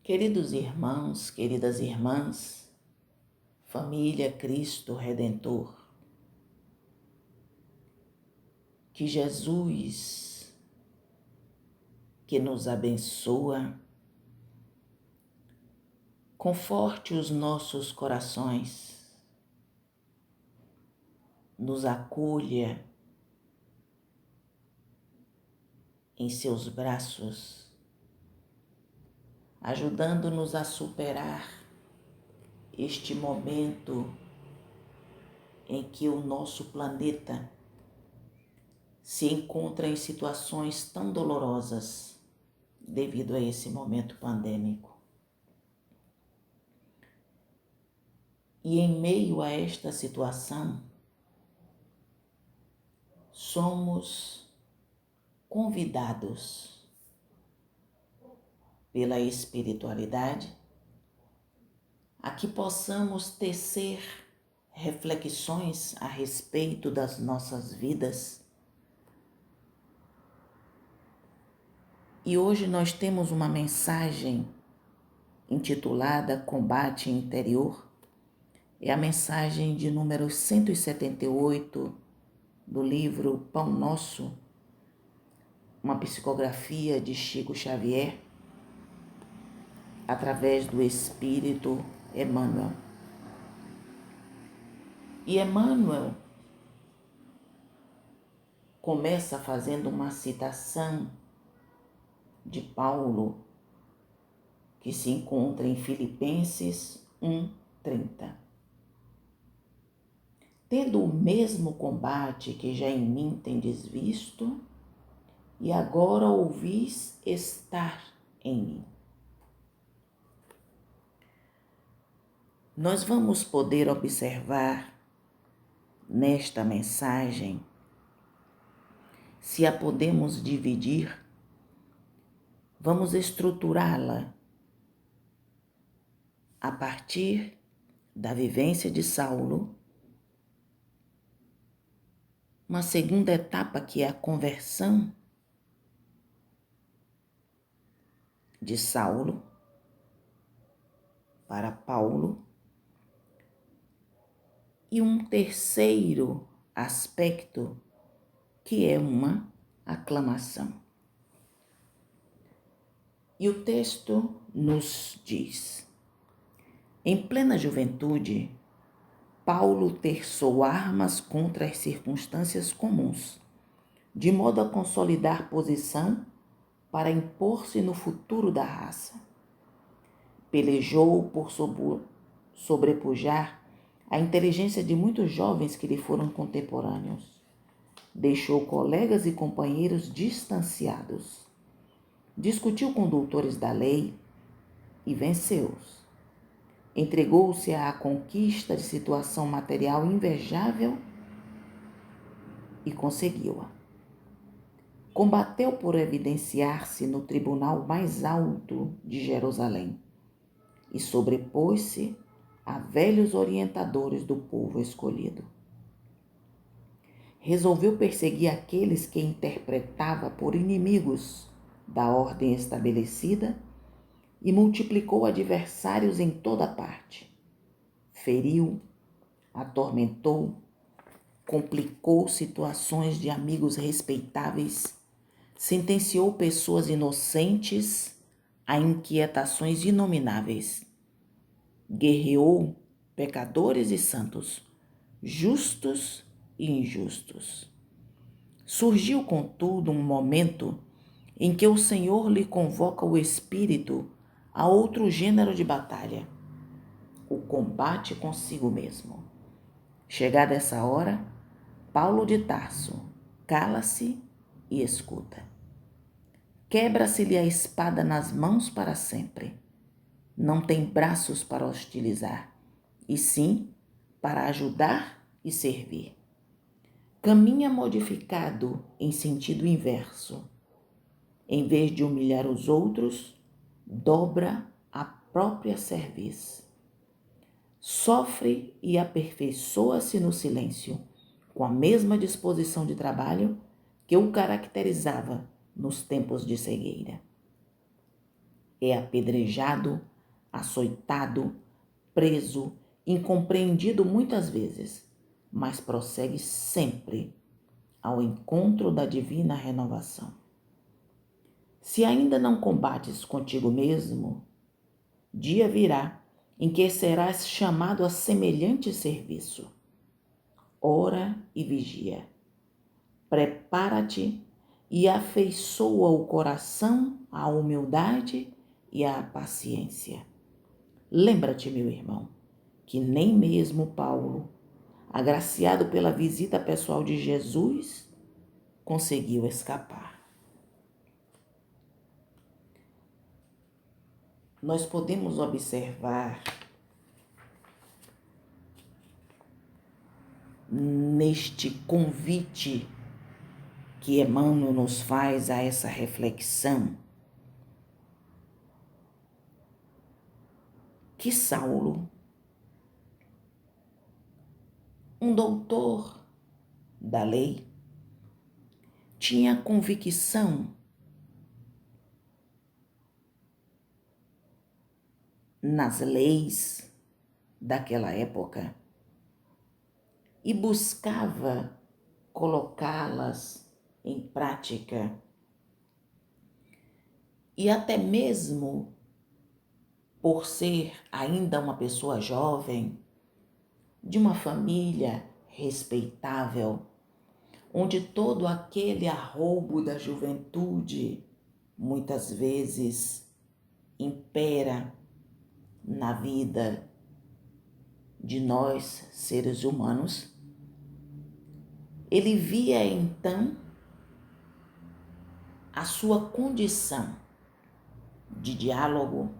Queridos irmãos, queridas irmãs, família Cristo Redentor, que Jesus, que nos abençoa, conforte os nossos corações, nos acolha em seus braços, ajudando-nos a superar este momento em que o nosso planeta se encontra em situações tão dolorosas devido a esse momento pandêmico. E em meio a esta situação, somos convidados pela espiritualidade a que possamos tecer reflexões a respeito das nossas vidas. E hoje nós temos uma mensagem intitulada Combate Interior. É a mensagem de número 178 do livro Pão Nosso, uma psicografia de Chico Xavier, através do Espírito Emmanuel. E Emmanuel começa fazendo uma citação de Paulo, que se encontra em Filipenses 1:30. Tendo o mesmo combate que já em mim tendes visto, e agora ouvis estar em mim. Nós vamos poder observar nesta mensagem, se a podemos dividir, vamos estruturá-la a partir da vivência de Saulo, uma segunda etapa que é a conversão de Saulo para Paulo, e um terceiro aspecto que é uma aclamação. E o texto nos diz: em plena juventude, Paulo terçou armas contra as circunstâncias comuns, de modo a consolidar posição para impor-se no futuro da raça. Pelejou por sobrepujar a inteligência de muitos jovens que lhe foram contemporâneos. Deixou colegas e companheiros distanciados. Discutiu com doutores da lei e venceu-os. Entregou-se à conquista de situação material invejável e conseguiu-a. Combateu por evidenciar-se no tribunal mais alto de Jerusalém e sobrepôs-se a velhos orientadores do povo escolhido. Resolveu perseguir aqueles que interpretava por inimigos da ordem estabelecida e multiplicou adversários em toda parte. Feriu, atormentou, complicou situações de amigos respeitáveis, sentenciou pessoas inocentes a inquietações inomináveis. Guerreou pecadores e santos, justos e injustos. Surgiu, contudo, um momento em que o Senhor lhe convoca o espírito a outro gênero de batalha, o combate consigo mesmo. Chegada essa hora, Paulo de Tarso cala-se e escuta. Quebra-se-lhe a espada nas mãos para sempre. Não tem braços para hostilizar, e sim para ajudar e servir. Caminha modificado em sentido inverso. Em vez de humilhar os outros, dobra a própria cerviz. Sofre e aperfeiçoa-se no silêncio, com a mesma disposição de trabalho que o caracterizava nos tempos de cegueira. é apedrejado, açoitado, preso, incompreendido muitas vezes, mas prossegue sempre ao encontro da divina renovação. Se ainda não combates contigo mesmo, dia virá em que serás chamado a semelhante serviço. Ora e vigia. Prepara-te e afeiçoa o coração à humildade e à paciência. Lembra-te, meu irmão, que nem mesmo Paulo, agraciado pela visita pessoal de Jesus, conseguiu escapar. Nós podemos observar neste convite que Emmanuel nos faz a essa reflexão, que Saulo, um doutor da lei, tinha convicção nas leis daquela época e buscava colocá-las em prática. E até mesmo por ser ainda uma pessoa jovem, de uma família respeitável, onde todo aquele arroubo da juventude muitas vezes impera na vida de nós, seres humanos, ele via então a sua condição de diálogo,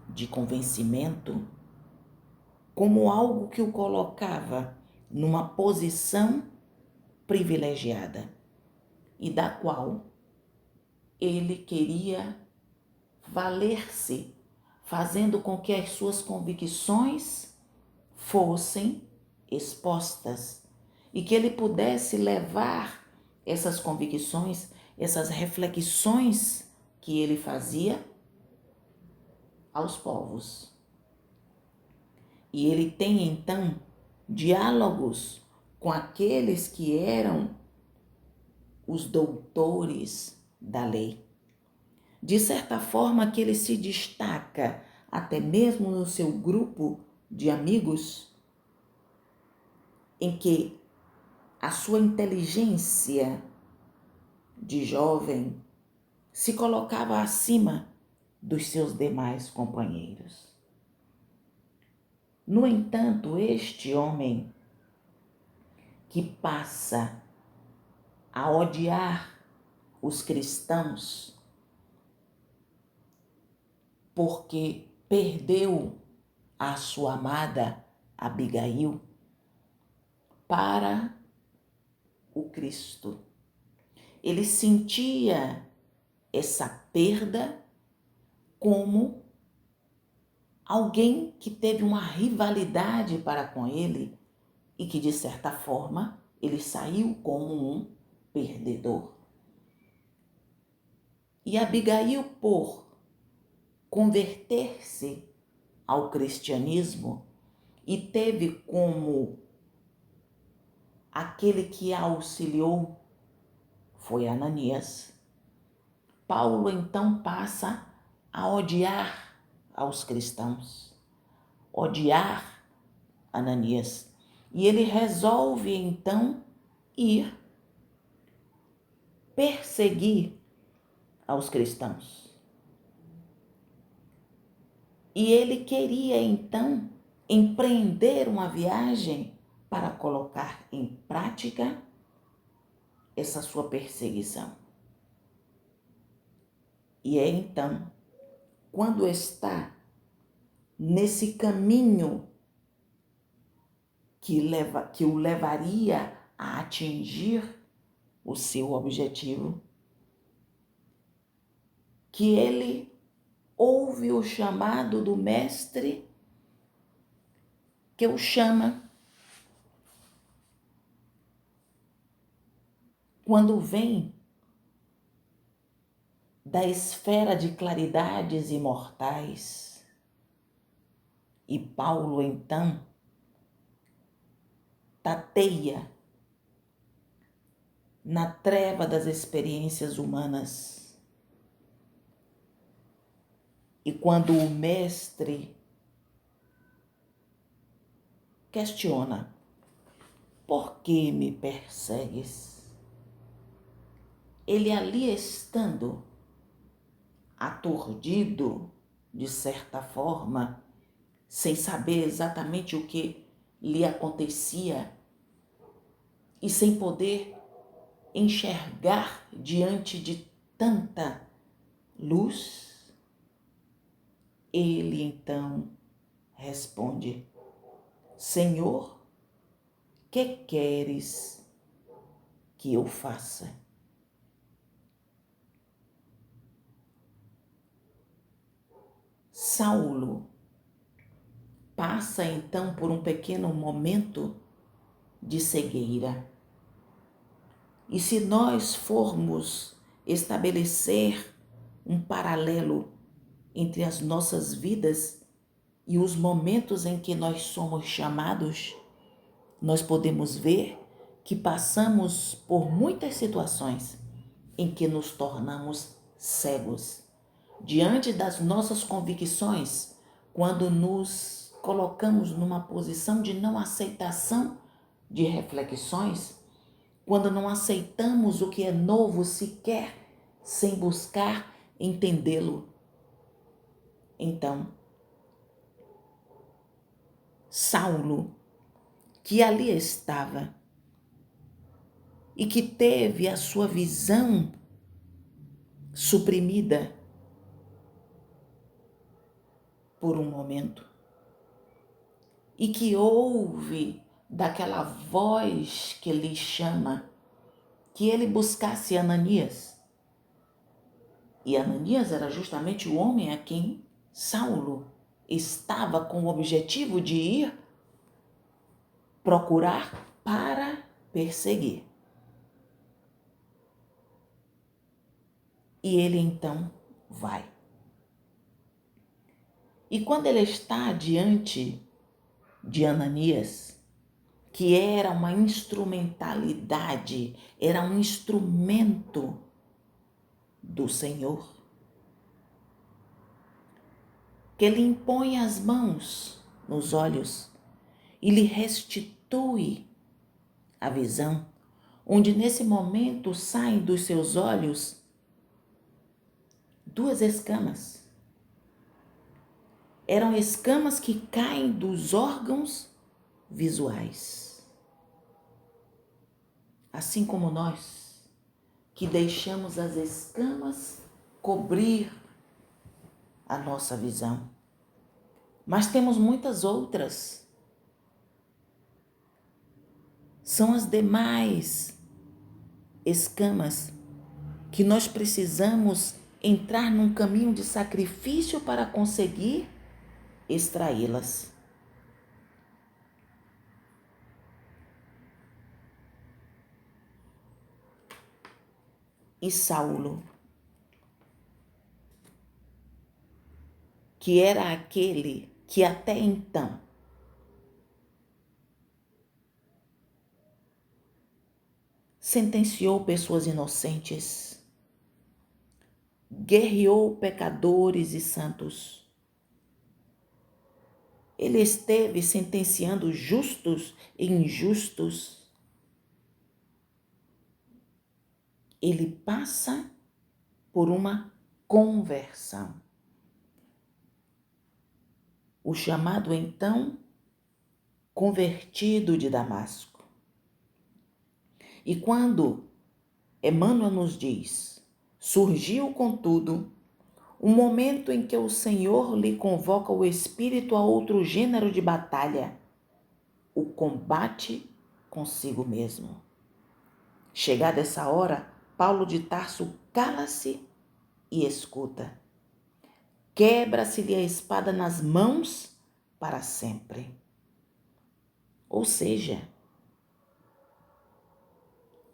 de convencimento, como algo que o colocava numa posição privilegiada e da qual ele queria valer-se, fazendo com que as suas convicções fossem expostas e que ele pudesse levar essas convicções, essas reflexões que ele fazia aos povos. E ele tem então diálogos com aqueles que eram os doutores da lei. De certa forma que ele se destaca até mesmo no seu grupo de amigos, em que a sua inteligência de jovem se colocava acima dos seus demais companheiros. No entanto, este homem que passa a odiar os cristãos porque perdeu a sua amada Abigail para o Cristo. Ele sentia essa perda como alguém que teve uma rivalidade para com ele e que, de certa forma, ele saiu como um perdedor. E Abigail, por converter-se ao cristianismo e teve como aquele que a auxiliou foi Ananias. Paulo então passa a odiar aos cristãos, odiar Ananias. E ele resolve então ir perseguir aos cristãos. E ele queria então empreender uma viagem para colocar em prática essa sua perseguição. E é então, quando está nesse caminho que o levaria a atingir o seu objetivo, que ele ouve o chamado do mestre, que o chama. Quando vem da esfera de claridades imortais. E Paulo, então, tateia na treva das experiências humanas. E quando o mestre questiona: por que me persegues? Ele ali estando, aturdido, de certa forma, sem saber exatamente o que lhe acontecia e sem poder enxergar diante de tanta luz, ele então responde: Senhor, que queres que eu faça? Saulo passa então por um pequeno momento de cegueira. E se nós formos estabelecer um paralelo entre as nossas vidas e os momentos em que nós somos chamados, nós podemos ver que passamos por muitas situações em que nos tornamos cegos. Diante das nossas convicções, quando nos colocamos numa posição de não aceitação de reflexões, quando não aceitamos o que é novo sequer, sem buscar entendê-lo. Então, Saulo, que ali estava e que teve a sua visão suprimida por um momento, e que ouve daquela voz que lhe chama que ele buscasse Ananias. E Ananias era justamente o homem a quem Saulo estava com o objetivo de ir procurar para perseguir. E ele então vai. E quando ele está diante de Ananias, que era uma instrumentalidade, era um instrumento do Senhor, que ele impõe as mãos nos olhos e lhe restitui a visão, onde nesse momento saem dos seus olhos 2 escamas. Eram escamas que caem dos órgãos visuais. Assim como nós, que deixamos as escamas cobrir a nossa visão. Mas temos muitas outras. São as demais escamas que nós precisamos entrar num caminho de sacrifício para conseguir extraí-las. E Saulo, que era aquele que até então sentenciou pessoas inocentes, guerreou pecadores e santos. Ele esteve sentenciando justos e injustos. Ele passa por uma conversão. O chamado, então, convertido de Damasco. E quando Emmanuel nos diz, surgiu, contudo, um momento em que o Senhor lhe convoca o espírito a outro gênero de batalha, o combate consigo mesmo. Chegada essa hora, Paulo de Tarso cala-se e escuta. Quebra-se-lhe a espada nas mãos para sempre. Ou seja,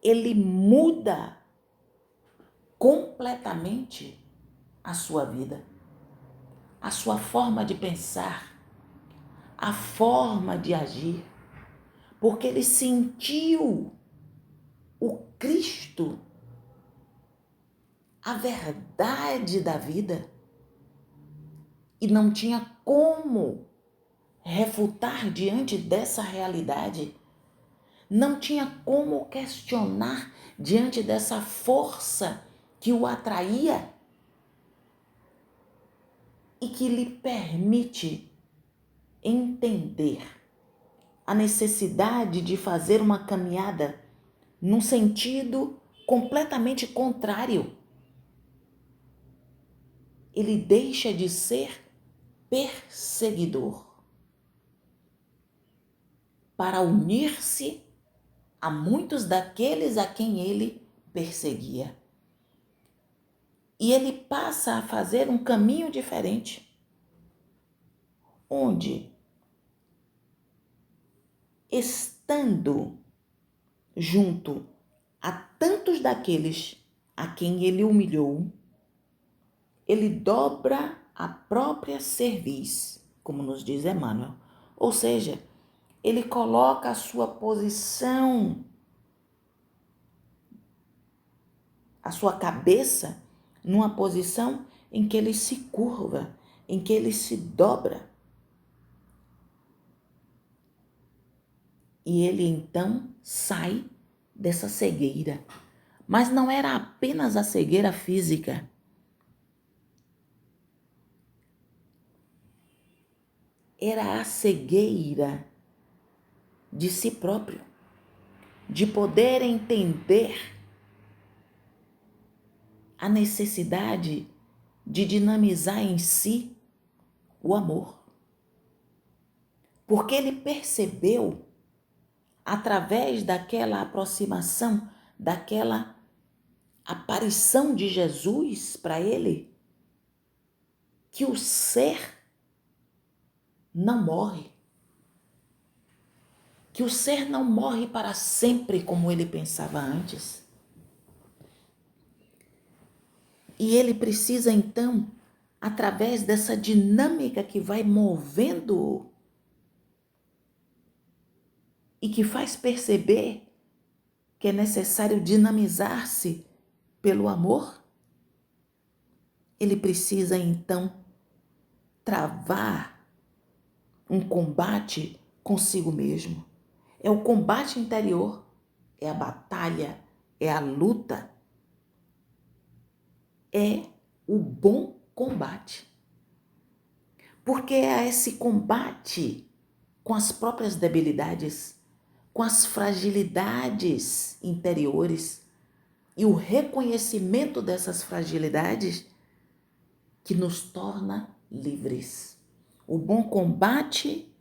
ele muda completamente a sua vida, a sua forma de pensar, a forma de agir, porque ele sentiu o Cristo, a verdade da vida, e não tinha como refutar diante dessa realidade, não tinha como questionar diante dessa força que o atraía e que lhe permite entender a necessidade de fazer uma caminhada num sentido completamente contrário. Ele deixa de ser perseguidor para unir-se a muitos daqueles a quem ele perseguia. E ele passa a fazer um caminho diferente, onde, estando junto a tantos daqueles a quem ele humilhou, ele dobra a própria cerviz, como nos diz Emmanuel. Ou seja, ele coloca a sua posição, a sua cabeça, numa posição em que ele se curva, em que ele se dobra. E ele então sai dessa cegueira. Mas não era apenas a cegueira física. Era a cegueira de si próprio, de poder entender a necessidade de dinamizar em si o amor. Porque ele percebeu, através daquela aproximação, daquela aparição de Jesus para ele, que o ser não morre. Que o ser não morre para sempre como ele pensava antes. E ele precisa então, através dessa dinâmica que vai movendo e que faz perceber que é necessário dinamizar-se pelo amor, ele precisa então travar um combate consigo mesmo. É o combate interior, é a batalha, é a luta, é o bom combate. Porque é esse combate com as próprias debilidades, com as fragilidades interiores e o reconhecimento dessas fragilidades que nos torna livres. O bom combate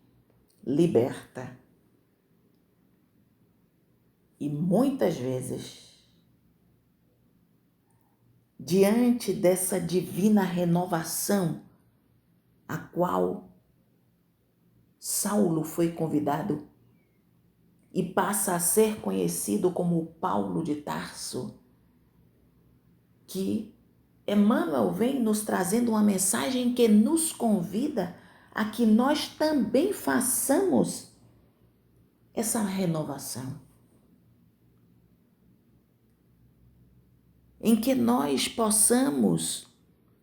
liberta. E muitas vezes, diante dessa divina renovação a qual Saulo foi convidado e passa a ser conhecido como o Paulo de Tarso, que Emmanuel vem nos trazendo uma mensagem que nos convida a que nós também façamos essa renovação. Em que nós possamos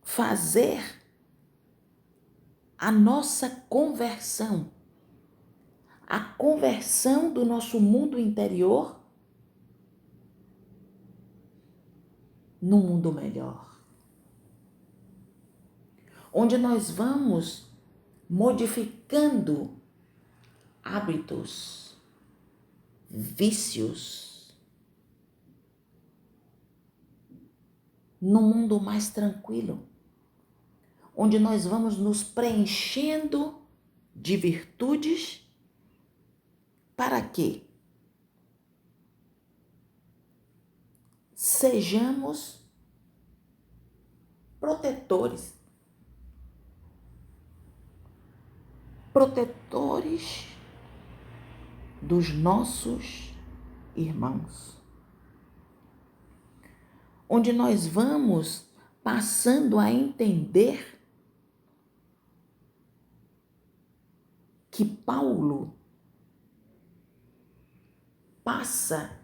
fazer a nossa conversão, a conversão do nosso mundo interior num mundo melhor. Onde nós vamos modificando hábitos, vícios, num mundo mais tranquilo. Onde nós vamos nos preenchendo de virtudes. Para quê? Sejamos protetores. Protetores dos nossos irmãos. Onde nós vamos passando a entender que Paulo passa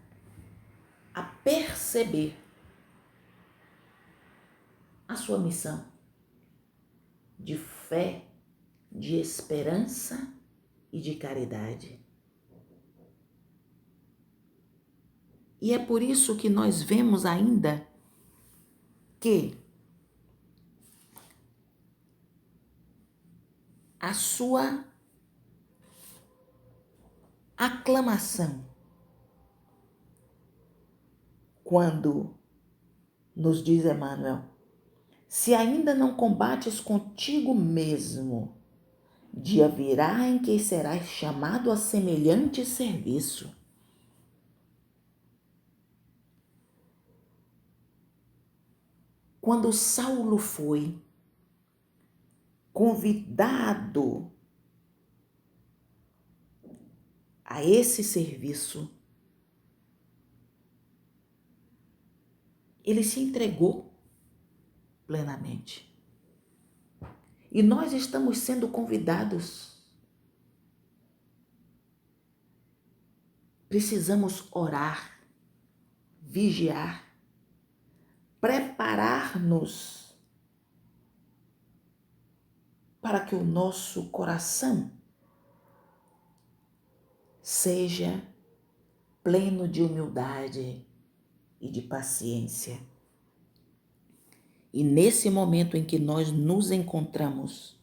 a perceber a sua missão de fé, de esperança e de caridade. E é por isso que nós vemos ainda que a sua aclamação, quando nos diz Emmanuel, se ainda não combates contigo mesmo, dia virá em que serás chamado a semelhante serviço. Quando Saulo foi convidado a esse serviço, ele se entregou plenamente. E nós estamos sendo convidados. Precisamos orar, vigiar, preparar-nos para que o nosso coração seja pleno de humildade e de paciência. E nesse momento em que nós nos encontramos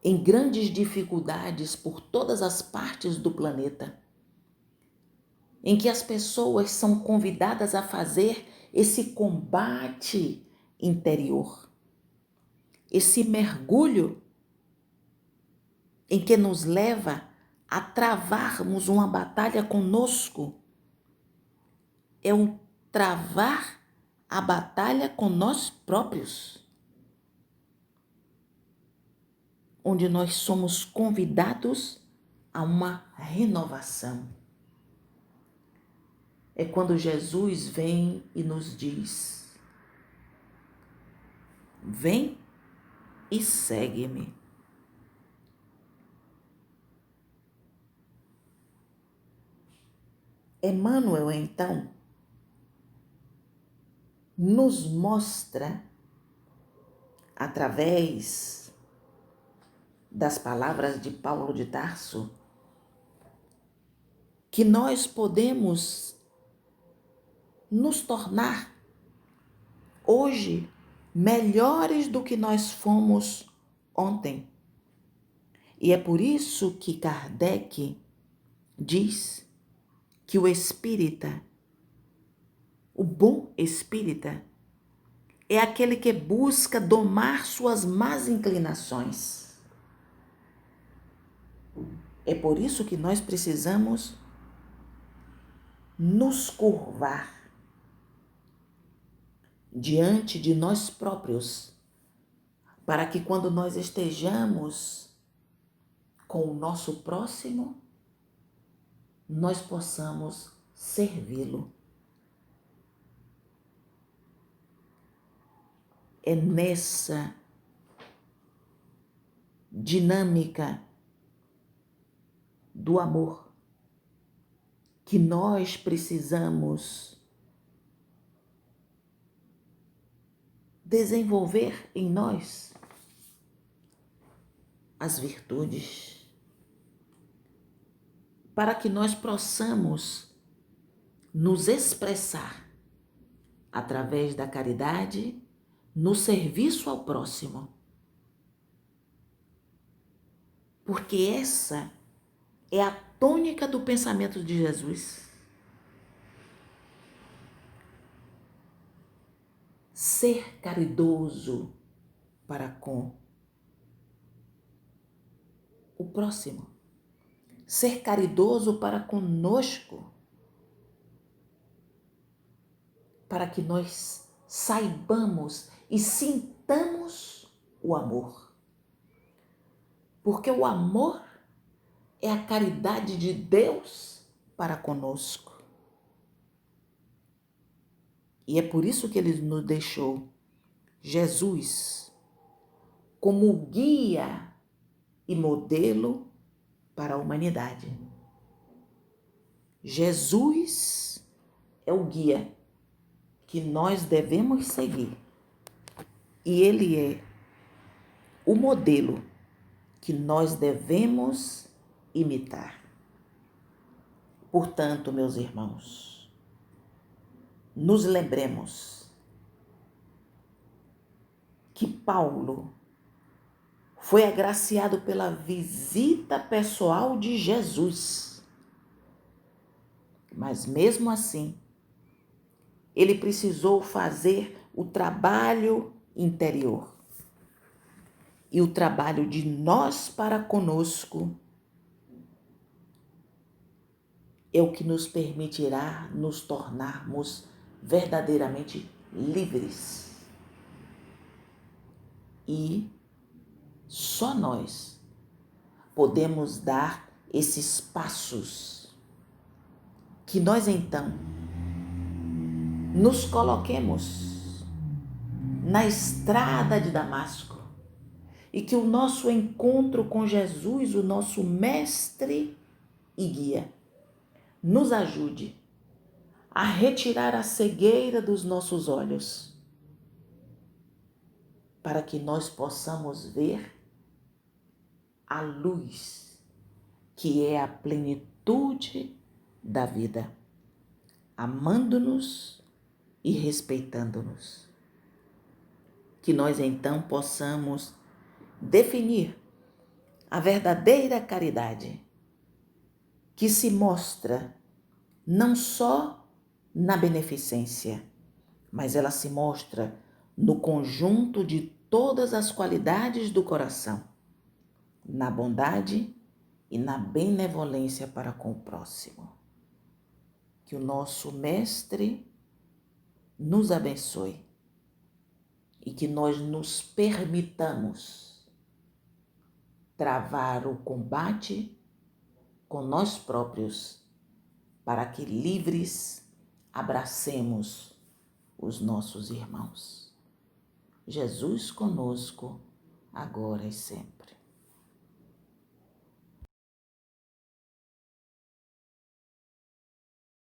em grandes dificuldades por todas as partes do planeta, em que as pessoas são convidadas a fazer esse combate interior, esse mergulho em que nos leva a travarmos uma batalha conosco, é um travar a batalha com nós próprios, onde nós somos convidados a uma renovação. É quando Jesus vem e nos diz: vem e segue-me. Emmanuel, então, nos mostra, através das palavras de Paulo de Tarso, que nós podemos nos tornar hoje melhores do que nós fomos ontem. E é por isso que Kardec diz que o espírita, o bom espírita, é aquele que busca domar suas más inclinações. É por isso que nós precisamos nos curvar diante de nós próprios, para que quando nós estejamos com o nosso próximo, nós possamos servi-lo. É nessa dinâmica do amor que nós precisamos desenvolver em nós as virtudes, para que nós possamos nos expressar através da caridade no serviço ao próximo. Porque essa é a tônica do pensamento de Jesus. Ser caridoso para com o próximo. Ser caridoso para conosco. Para que nós saibamos e sintamos o amor. Porque o amor é a caridade de Deus para conosco. E é por isso que ele nos deixou Jesus como guia e modelo para a humanidade. Jesus é o guia que nós devemos seguir. E ele é o modelo que nós devemos imitar. Portanto, meus irmãos, nos lembremos que Paulo foi agraciado pela visita pessoal de Jesus. Mas mesmo assim, ele precisou fazer o trabalho interior. E o trabalho de nós para conosco é o que nos permitirá nos tornarmos verdadeiramente livres. E só nós podemos dar esses passos que nós então nos coloquemos na estrada de Damasco e que o nosso encontro com Jesus, o nosso mestre e guia, nos ajude a retirar a cegueira dos nossos olhos para que nós possamos ver a luz que é a plenitude da vida, amando-nos e respeitando-nos. Que nós então possamos definir a verdadeira caridade, que se mostra não só na beneficência, mas ela se mostra no conjunto de todas as qualidades do coração, na bondade e na benevolência para com o próximo. Que o nosso Mestre nos abençoe e que nós nos permitamos travar o combate com nós próprios, para que livres abracemos os nossos irmãos. Jesus conosco, agora e sempre.